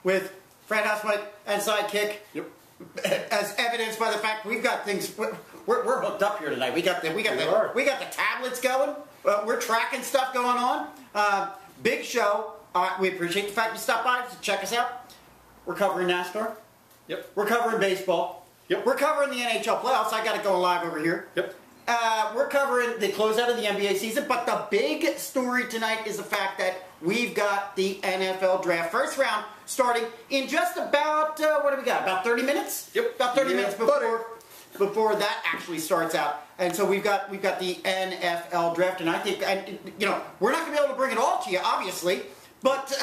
with Frat House, Mike, and Sidekick. Yep. As evidenced by the fact we've got things, we're hooked up here tonight. We got the tablets going. We're tracking stuff going on. Big show. We appreciate the fact you stopped by to check us out. We're covering NASCAR. Yep. We're covering baseball. Yep. We're covering the NHL playoffs. I got it going live over here. Yep. We're covering the closeout of the NBA season, but the big story tonight is the fact that we've got the NFL draft first round starting in just about, what do we got, about 30 minutes? Yep. About 30 minutes before that actually starts out. And so we've got the NFL draft, and I think, we're not going to be able to bring it all to you, obviously, but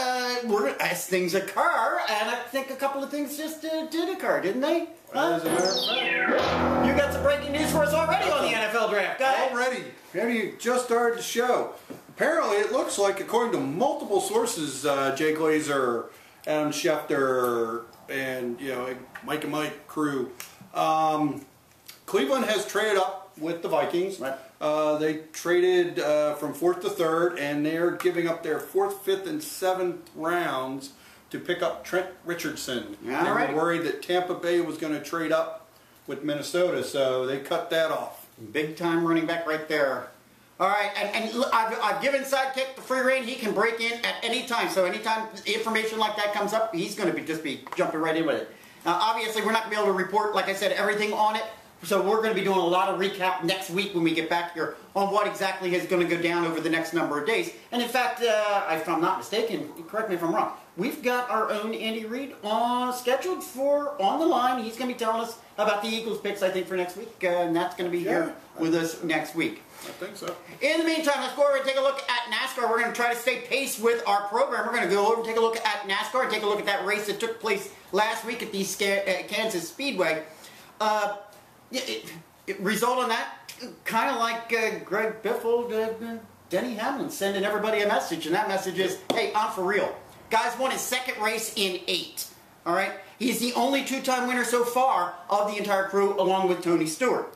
as things occur, and I think a couple of things just did occur, didn't they? As a matter of fact, you got some breaking news for us already on the NFL draft, guys. already. You just started the show. Apparently, it looks like, according to multiple sources, Jay Glazer, Adam Schefter, and Mike and Mike crew, Cleveland has traded up with the Vikings. Right. They traded from 4th to 3rd, and they're giving up their 4th, 5th, and 7th rounds to pick up Trent Richardson. Yeah, they right. were worried that Tampa Bay was going to trade up with Minnesota, so they cut that off. Big time running back right there. All right, and I've given Sidekick the free rein. He can break in at any time. So anytime information like that comes up, he's going to just be jumping right in with it. Now, obviously, we're not going to be able to report, like I said, everything on it. So we're going to be doing a lot of recap next week when we get back here on what exactly is going to go down over the next number of days. And in fact, if I'm not mistaken, correct me if I'm wrong, we've got our own Andy Reid scheduled for on the line. He's going to be telling us about the Eagles picks, I think, for next week. And that's going to be here with us next week. I think so. In the meantime, let's go over and take a look at NASCAR. We're going to try to stay pace with our program. We're going to go over and take a look at NASCAR and take a look at that race that took place last week at the Kansas Speedway. Result on that, kind of like Greg Biffle, Denny Hamlin sending everybody a message, and that message is, hey, I'm for real. Guy's won his second race in 8. All right? He's the only 2-time winner so far of the entire crew, along with Tony Stewart.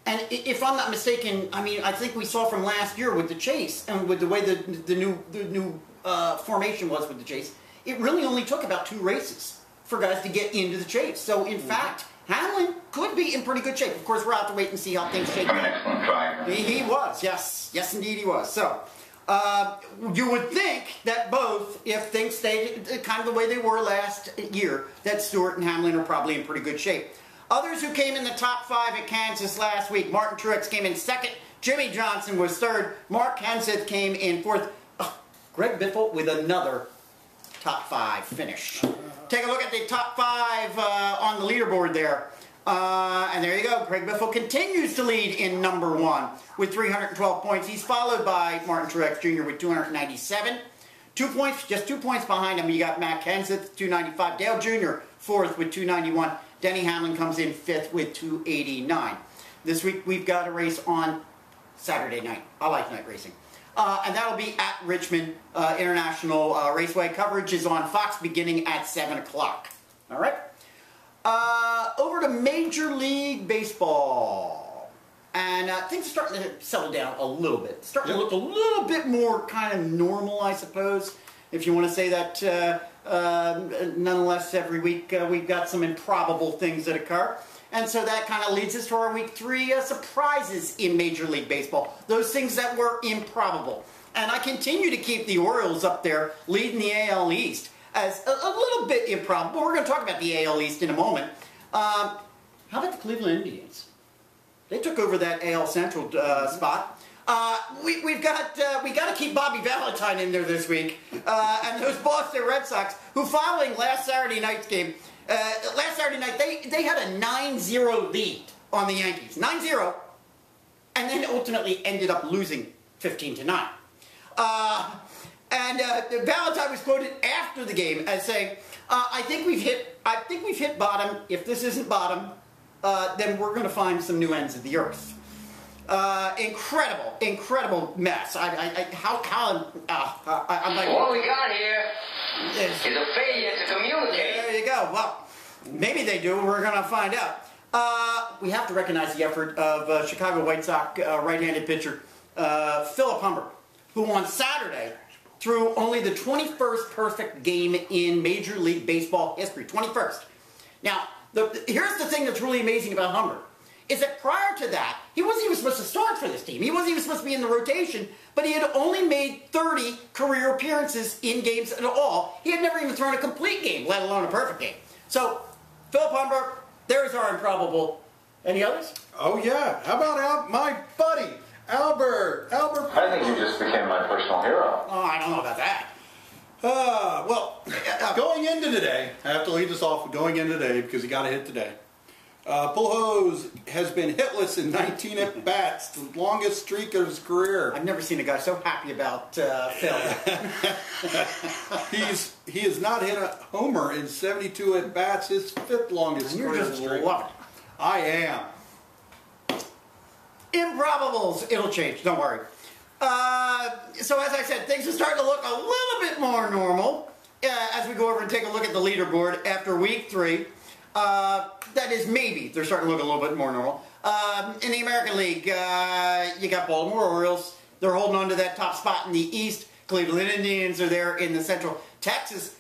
And if I'm not mistaken, I mean, I think we saw from last year with the chase, and with the way the new formation was with the chase, it really only took about 2 races for guys to get into the chase. So, in fact, Hamlin could be in pretty good shape. Of course, we'll have to wait and see how things shake out. I'm an excellent driver. He was, yes. Yes, indeed he was. So, you would think that both, if things stayed kind of the way they were last year, that Stewart and Hamlin are probably in pretty good shape. Others who came in the top 5 at Kansas last week, Martin Truex came in 2nd, Jimmy Johnson was 3rd, Mark Kenseth came in 4th, Greg Biffle with another top 5 finish. Take a look at the top 5 on the leaderboard there. And there you go. Greg Biffle continues to lead in number 1 with 312 points. He's followed by Martin Truex Jr. with 297. 2 points, just 2 points behind him. You got Matt Kenseth, 295. Dale Jr., 4th with 291. Denny Hamlin comes in 5th with 289. This week we've got a race on Saturday night. I like night racing. And that'll be at Richmond International Raceway. Coverage is on Fox beginning at 7 o'clock. All right? Over to Major League Baseball. And things are starting to settle down a little bit. Starting to look a little bit more kind of normal, I suppose, if you want to say that. Nonetheless, every week we've got some improbable things that occur. And so that kind of leads us to our Week 3 surprises in Major League Baseball. Those things that were improbable. And I continue to keep the Orioles up there leading the AL East as a little bit improbable. We're going to talk about the AL East in a moment. How about the Cleveland Indians? They took over that AL Central spot. We got to keep Bobby Valentine in there this week. And those Boston Red Sox, who following last Saturday night's game, last Saturday night, they had a 9-0 lead on the Yankees. 9-0. And then ultimately ended up losing 15-9. And Valentine was quoted after the game as saying, I think we've hit bottom. If this isn't bottom, then we're going to find some new ends of the earth. Incredible mess. I'm like, What we got here is a failure to communicate. There you go. Well, maybe they do. We're going to find out. We have to recognize the effort of Chicago White Sox right-handed pitcher Philip Humber, who on Saturday through only the 21st perfect game in Major League Baseball history. 21st. Now, here's the thing that's really amazing about Humber, is that prior to that, he wasn't even supposed to start for this team. He wasn't even supposed to be in the rotation, but he had only made 30 career appearances in games at all. He had never even thrown a complete game, let alone a perfect game. So, Philip Humber, there's our improbable. Any others? Oh, yeah. How about my buddy, Albert? I think you just became my personal hero. Oh, I don't know about that. Going into today, I have to lead this off with going in today because he got a hit today. Pujols has been hitless in 19 at-bats, the longest streak of his career. I've never seen a guy so happy about Phil. He has not hit a homer in 72 at-bats, his fifth longest You're career just streak. loving it. I am. Improbables, it'll change, don't worry. So as I said, things are starting to look a little bit more normal as we go over and take a look at the leaderboard after week 3. That is, maybe they're starting to look a little bit more normal. In the American League, you got Baltimore Orioles. They're holding on to that top spot in the East. Cleveland Indians are there in the Central. Texas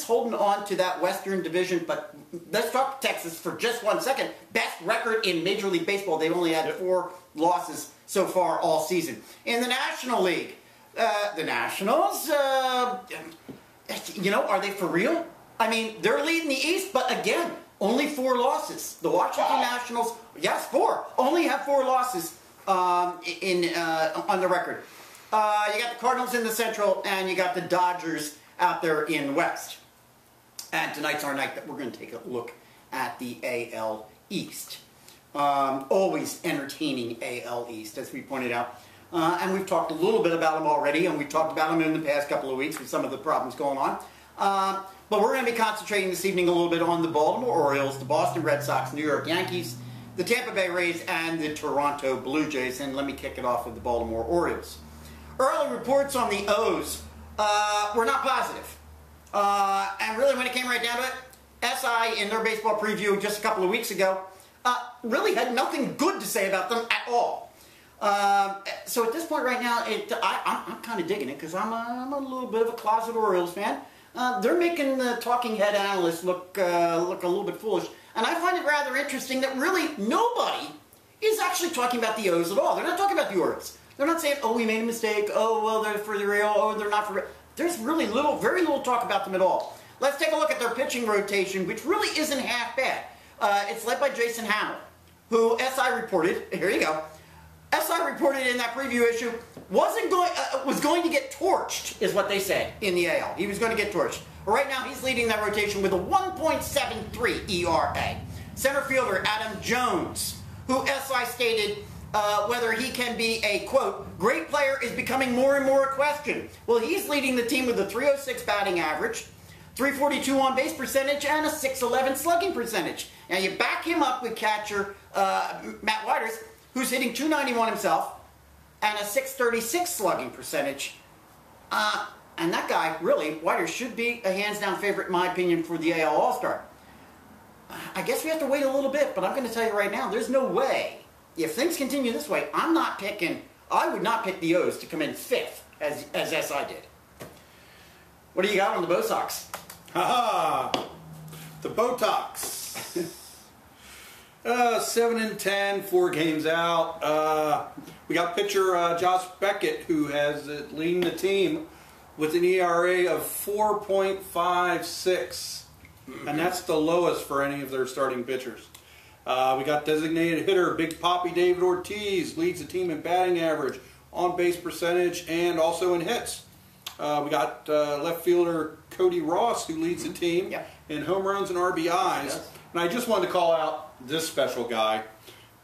holding on to that Western Division, but let's talk Texas for just 1 second. Best record in Major League Baseball. They've only had 4 losses so far all season. In the National League, the Nationals, are they for real? I mean, they're leading the East, but again, only 4 losses. The Washington Nationals, yes, 4, only have 4 losses on the record. You got the Cardinals in the Central, and you got the Dodgers out there in West. And tonight's our night that we're going to take a look at the AL East. Always entertaining AL East, as we pointed out. And we've talked a little bit about them already, and we've talked about them in the past couple of weeks with some of the problems going on. But we're going to be concentrating this evening a little bit on the Baltimore Orioles, the Boston Red Sox, New York Yankees, the Tampa Bay Rays, and the Toronto Blue Jays. And let me kick it off with the Baltimore Orioles. Early reports on the O's were not positive. And really, when it came right down to it, SI, in their baseball preview just a couple of weeks ago, really had nothing good to say about them at all. So at this point right now, I'm kind of digging it because I'm a little bit of a closet Orioles fan. They're making the talking head analysts look a little bit foolish. And I find it rather interesting that really nobody is actually talking about the O's at all. They're not talking about the Orioles. They're not saying, oh, we made a mistake. Oh, well, they're for the real. Oh, they're not for real. There's really very little talk about them at all. Let's take a look at their pitching rotation, which really isn't half bad. It's led by Jason Hamill, who SI reported, here you go, SI reported in that preview issue, was going to get torched, is what they said in the AL. He was going to get torched. Right now, he's leading that rotation with a 1.73 ERA. Center fielder Adam Jones, who SI stated whether he can be a, quote, great player is becoming more and more a question. Well, he's leading the team with a 306 batting average, 342 on base percentage, and a 611 slugging percentage. Now, you back him up with catcher Matt Whiters, who's hitting 291 himself, and a 636 slugging percentage. And that guy, really, Whiters, should be a hands-down favorite, in my opinion, for the AL All-Star. I guess we have to wait a little bit, but I'm going to tell you right now, there's no way. If things continue this way, I would not pick the O's to come in 5th, as SI did. What do you got on the Bo Sox? The Botox. 7-10, 4 games out. We got pitcher Josh Beckett, who has leading the team with an ERA of 4.56. And that's the lowest for any of their starting pitchers. We got designated hitter Big Papi David Ortiz, leads the team in batting average, on base percentage, and also in hits. We got left fielder Cody Ross, who leads the team in home runs and RBIs. And I just wanted to call out this special guy,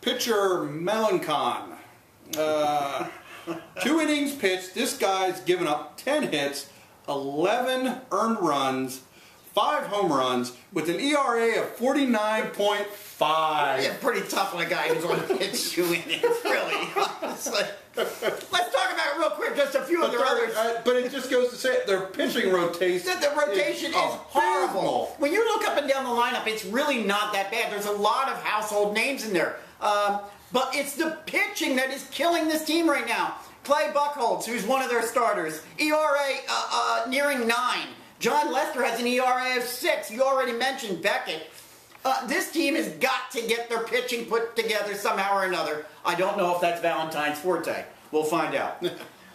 pitcher Melancon. 2 innings pitched. This guy's given up 10 hits, 11 earned runs, 5 home runs, with an ERA of 49.5. Yeah, pretty tough on a guy who's only pitched 2 innings, really. Let's talk about real quick just a few of their others. But it just goes to say their pitching rotation. The rotation is horrible. When you look up and down the lineup, it's really not that bad. There's a lot of household names in there. But it's the pitching that is killing this team right now. Clay Buchholz, who's one of their starters, ERA nearing 9. John Lester has an ERA of 6. You already mentioned Beckett. This team has got to get their pitching put together somehow or another. I don't know if that's Valentine's forte. We'll find out.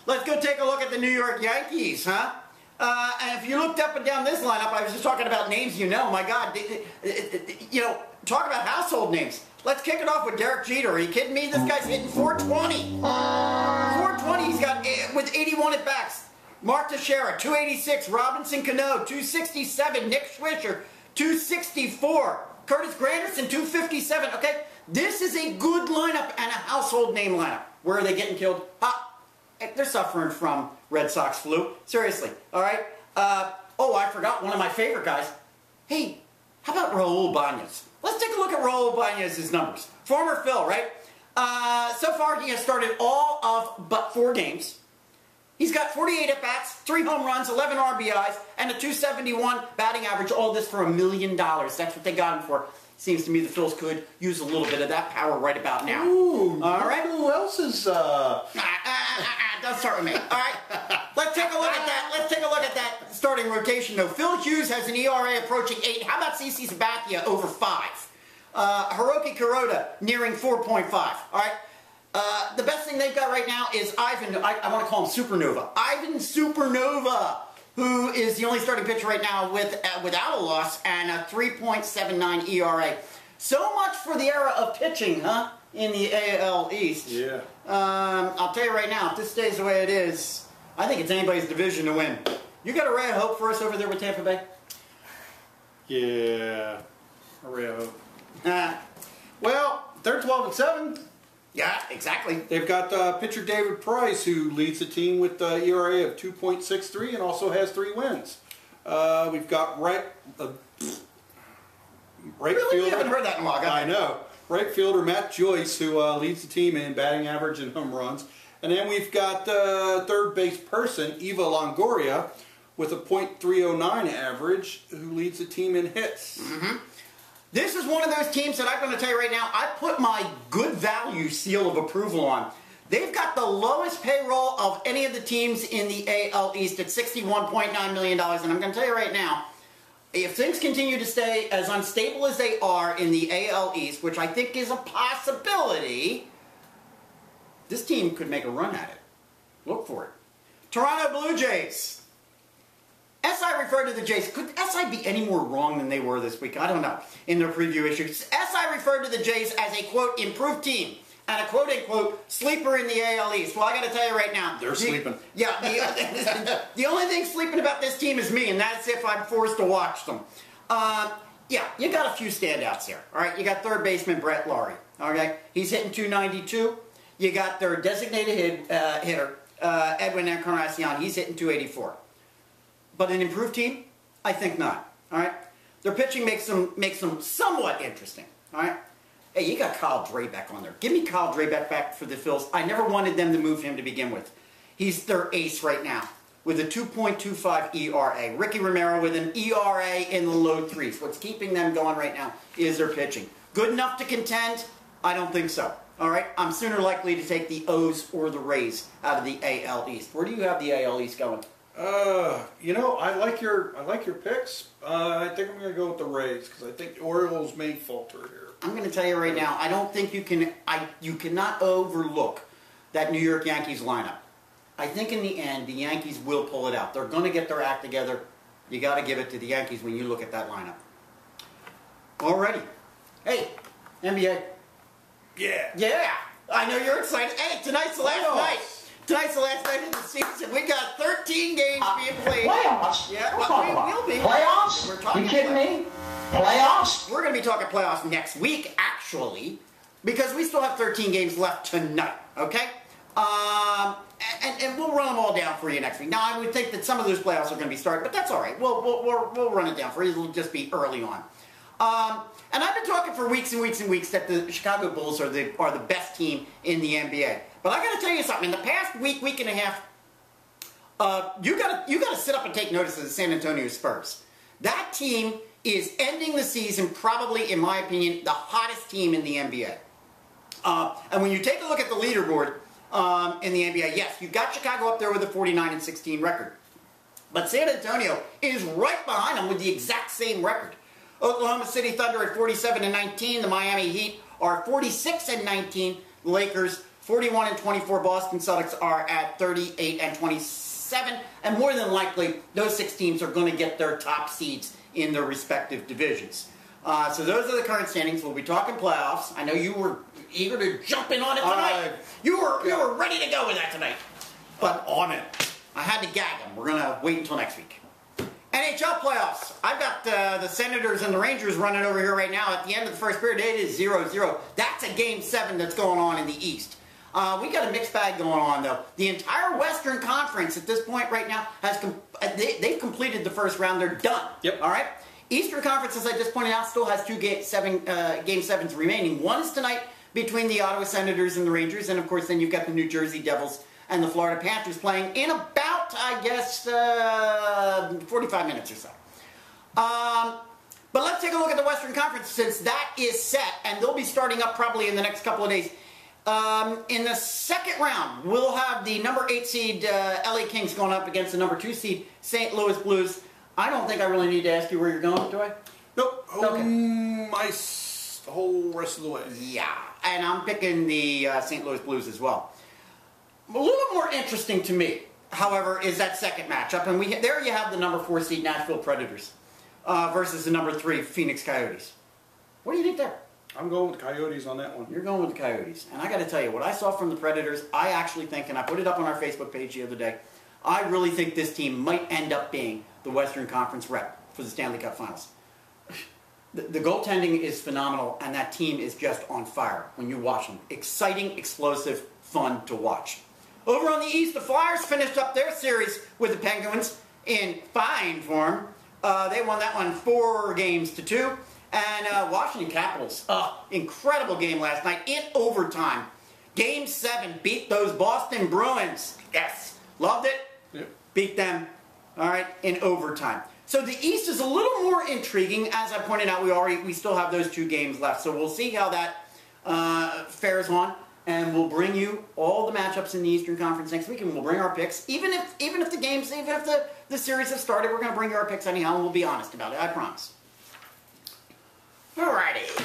Let's go take a look at the New York Yankees, huh? And if you looked up and down this lineup, I was just talking about names you know. My God, you know, talk about household names. Let's kick it off with Derek Jeter. Are you kidding me? This guy's hitting 420. 420 he's got with 81 at-bats. Mark Teixeira, 286. Robinson Cano, 267. Nick Swisher, 264. Curtis Granderson, 257. Okay, this is a good lineup and a household name lineup. Where are they getting killed? They're suffering from Red Sox flu. Seriously, all right? Oh, I forgot one of my favorite guys. Hey, how about Raul Bañez? Let's take a look at Raul Bañez's numbers. Former Phil, right? So far, he has started all of but 4 games. He's got 48 at-bats, 3 home runs, 11 RBIs, and a 271 batting average. All this for $1 million. That's what they got him for. Seems to me the Phils could use a little bit of that power right about now. Ooh, all right. Who else is? Don't start with me. All right. Let's take a look at that. Let's take a look at that starting rotation, though. Phil Hughes has an ERA approaching 8. How about CC Sabathia over 5? Hiroki Kuroda nearing 4.5. All right. The best thing they've got right now is Ivan. I want to call him Supernova. Ivan Supernova, who is the only starting pitcher right now without a loss and a 3.79 ERA. So much for the era of pitching, huh? In the AL East. Yeah. I'll tell you right now, if this stays the way it is, I think it's anybody's division to win. You got a ray of hope for us over there with Tampa Bay? Yeah. A ray of hope. Well, they're 12-7. Yeah, exactly. They've got pitcher David Price, who leads the team with the ERA of 2.63 and also has 3 wins. We've got right really? fielder. You haven't heard that in a while. I know. Right fielder Matt Joyce, who leads the team in batting average and home runs. And then we've got third base person Eva Longoria with a .309 average, who leads the team in hits. Mm-hmm. This is one of those teams that I'm going to tell you right now, I put my good value seal of approval on. They've got the lowest payroll of any of the teams in the AL East at $61.9 million. And I'm going to tell you right now, if things continue to stay as unstable as they are in the AL East, which I think is a possibility, this team could make a run at it. Look for it. Toronto Blue Jays. SI referred to the Jays. Could SI be any more wrong than they were this week? I don't know. In their preview issue, SI referred to the Jays as a, quote, improved team and a, quote, unquote, sleeper in the AL East. Well, I got to tell you right now. They're sleeping. Yeah. The only thing sleeping about this team is me, and that's if I'm forced to watch them. Yeah, you got a few standouts here. All right, you got third baseman Brett Laurie. Okay, he's hitting 292. You got their designated hitter, Edwin Encarnacion. He's hitting 284. But an improved team? I think not. All right? Their pitching makes them somewhat interesting. All right? Hey, you got Kyle Drabek on there. Give me Kyle Drabek back for the Phils. I never wanted them to move him to begin with. He's their ace right now with a 2.25 ERA. Ricky Romero with an ERA in the low 3s. What's keeping them going right now is their pitching. Good enough to contend? I don't think so. All right? I'm sooner likely to take the O's or the Rays out of the AL East. Where do you have the AL East going? You know, I like your picks. I think I'm going to go with the Rays because I think the Orioles may falter here. I'm going to tell you right now, I don't think you can. You cannot overlook that New York Yankees lineup. I think in the end, the Yankees will pull it out. They're going to get their act together. You got to give it to the Yankees when you look at that lineup. Alrighty, hey, NBA. Yeah. Yeah, I know you're excited. Hey, tonight's the last night. Tonight's the last night of the season. We got 13 games being played. Playoffs? Yeah, We'll be. Playoffs? We're talking You kidding about me? Playoffs? We're going to be talking playoffs next week, actually, because we still have 13 games left tonight, okay? And we'll run them all down for you next week. Now, I would think that some of those playoffs are going to be started, but that's all right. We'll run it down for you. It'll just be early on. And I've been talking for weeks and weeks and weeks that the Chicago Bulls are the best team in the NBA. But I got to tell you something. In the past week and a half, you got to sit up and take notice of the San Antonio Spurs. That team is ending the season probably, in my opinion, the hottest team in the NBA. And when you take a look at the leaderboard, in the NBA. Yes, you've got Chicago up there with a 49-16 record. But San Antonio is right behind them with the exact same record. Oklahoma City Thunder at 47-19. The Miami Heat are 46-19. The Lakers 41-24. Boston Celtics are at 38-27. And more than likely, those 6 teams are going to get their top seeds in their respective divisions. So those are the current standings. We'll be talking playoffs. I know you were eager to jump in on it tonight. You were ready to go with that tonight. But on it. I had to gag them. We're going to wait until next week. NHL playoffs. I've got the Senators and the Rangers running over here right now. At the end of the first period, it is 0-0. That's a Game 7 that's going on in the East. We got a mixed bag going on, though. The entire Western Conference at this point right now, they've completed the first round. They're done. Yep. All right? Eastern Conference, as I just pointed out, still has 2 Game 7s remaining. One is tonight between the Ottawa Senators and the Rangers. And, of course, then you've got the New Jersey Devils and the Florida Panthers playing in about, I guess, 45 minutes or so. But let's take a look at the Western Conference since that is set, and they'll be starting up probably in the next couple of days. In the second round, we'll have the number 8 seed LA Kings going up against the number 2 seed St. Louis Blues. I don't think I really need to ask you where you're going, do I? Nope. Okay. The whole rest of the way. Yeah, and I'm picking the St. Louis Blues as well. A little more interesting to me, however, is that second matchup. And there you have the number 4 seed Nashville Predators versus the number 3 Phoenix Coyotes. What do you think there? I'm going with the Coyotes on that one. You're going with the Coyotes. And I got to tell you, what I saw from the Predators, I actually think, and I put it up on our Facebook page the other day, I really think this team might end up being the Western Conference rep for the Stanley Cup Finals. The goaltending is phenomenal, and that team is just on fire when you watch them. Exciting, explosive, fun to watch. Over on the East, the Flyers finished up their series with the Penguins in fine form. They won that one 4-2. And Washington Capitals, incredible game last night in overtime. Game 7 beat those Boston Bruins. Yes, loved it. Yep. Beat them, all right, in overtime. So the East is a little more intriguing. As I pointed out, we still have those 2 games left. So we'll see how that fares on. And we'll bring you all the matchups in the Eastern Conference next week, and we'll bring our picks. Even if the series has started, we're going to bring you our picks anyhow, and we'll be honest about it. I promise. Alrighty.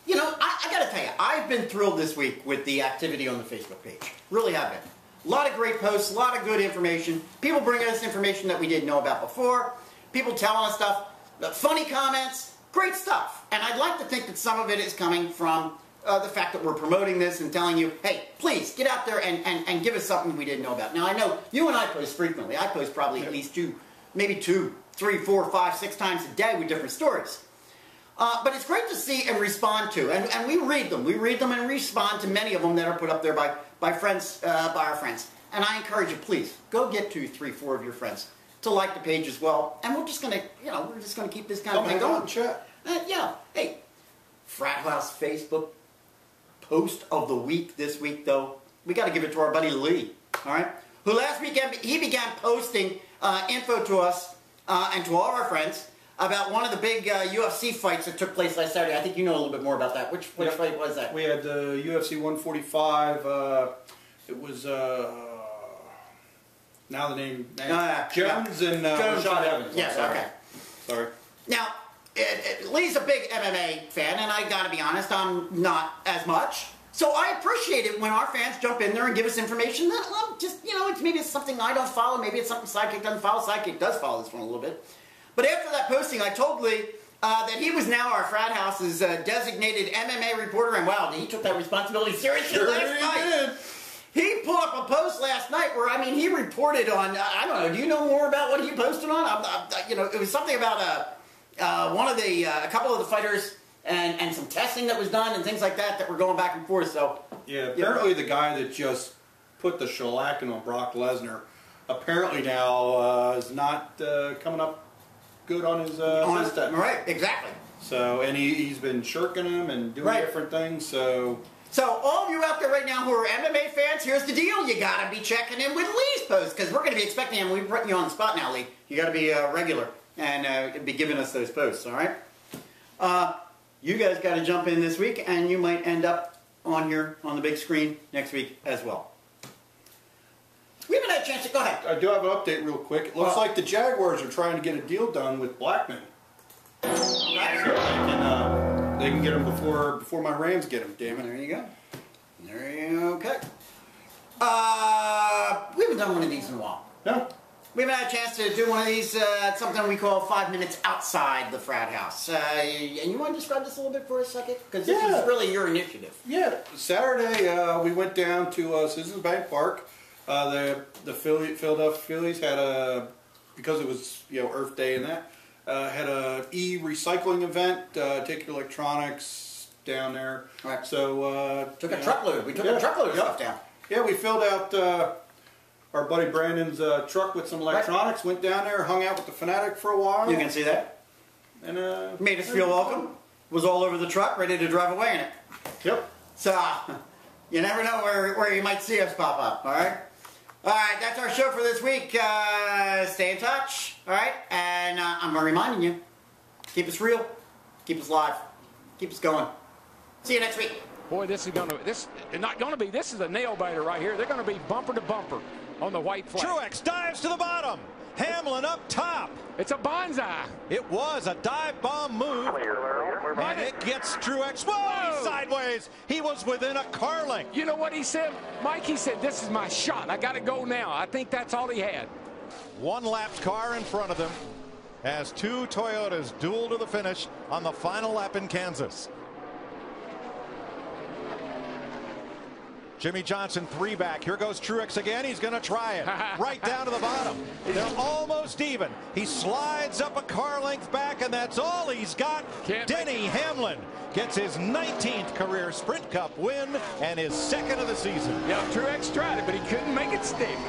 You know, I got to tell you, I've been thrilled this week with the activity on the Facebook page. Really have been. A lot of great posts, a lot of good information. People bringing us information that we didn't know about before. People telling us stuff, funny comments, great stuff. And I'd like to think that some of it is coming from the fact that we're promoting this and telling you, hey, please get out there and give us something we didn't know about. Now, I know you and I post frequently. I post probably at least 2, 3, 4, 5, 6 times a day with different stories. But it's great to see and respond to. And we read them. We read them and respond to many of them that are put up there by our friends. And I encourage you, please, go get 2, 3, 4 of your friends to like the page as well. And we're just going to, keep this kind of thing going. Chat. Yeah. Hey, Frat House Facebook post of the week this week, though. We got to give it to our buddy Lee, all right? Who last weekend, he began posting info to us and to all of our friends about one of the big UFC fights that took place last Saturday. I think you know a little bit more about that. Which fight was that? We had the UFC 145. It was now the name Jones and Rashad Evans. Yes, okay. Sorry. Now, Lee's a big MMA fan, and I got to be honest, I'm not as much. So I appreciate it when our fans jump in there and give us information that, well, just, maybe it's something I don't follow, maybe it's something Sidekick doesn't follow. Sidekick does follow this one a little bit. But after that posting, I told Lee that he was now our Frat House's designated MMA reporter, and wow, he took that responsibility seriously last night. He put up a post last night where, he reported on, I don't know, do you know more about what he posted on? It was something about a couple of the fighters and some testing that was done and things like that were going back and forth. So yeah, apparently the guy that just put the shellacking on Brock Lesnar apparently now is not coming up good on his test. Right, exactly. So, and he's been shirking him and doing different things, so all of you out there right now who are MMA fans, here's the deal. You got to be checking in with Lee's post, because we're going to be expecting him. We've put you on the spot now, Lee. You got to be regular and be giving us those posts, all right? You guys got to jump in this week, and you might end up on here on the big screen next week as well. chance to go ahead. I do have an update real quick. It looks like the Jaguars are trying to get a deal done with Blackman. Okay. So they can get him before my Rams get him. Damn it! There you go. There you go. Okay. We haven't done one of these in a while. No. We haven't had a chance to do one of these, something we call 5 minutes outside the frat house. And you want to describe this a little bit for a second? Because this is really your initiative. Yeah. Saturday, we went down to Citizens Bank Park. The Philadelphia Phillies had because it was Earth Day and that, had a e-recycling event. Take your electronics down there. Right. So took a truckload. We took a truckload of stuff down. Yeah, we filled out our buddy Brandon's truck with some electronics. Went down there, hung out with the Fanatic for a while. You can see that. And made us feel welcome. Was all over the truck, ready to drive away in it. Yep. So you never know where you might see us pop up. All right. All right. That's our show for this week. Stay in touch. All right. And I'm reminding you, keep us real, keep us live, keep us going. See you next week. Boy, this is not going to be. This is a nail biter right here. They're going to be bumper to bumper on the white flag. Truex dives to the bottom. Hamlin up top. It's a bonsai. It was a dive bomb move. And it gets Truex. Whoa, he's sideways. He was within a car length. You know what he said? Mike, he said, this is my shot. I got to go now. I think that's all he had. One lapped car in front of them as two Toyotas duel to the finish on the final lap in Kansas. Jimmy Johnson 3 back. Here goes Truex again. He's going to try it. Right down to the bottom. They're almost even. He slides up a car length back, and that's all he's got. Denny Hamlin gets his 19th career Sprint Cup win and his second of the season. Yeah, Truex tried it, but he couldn't make it stick.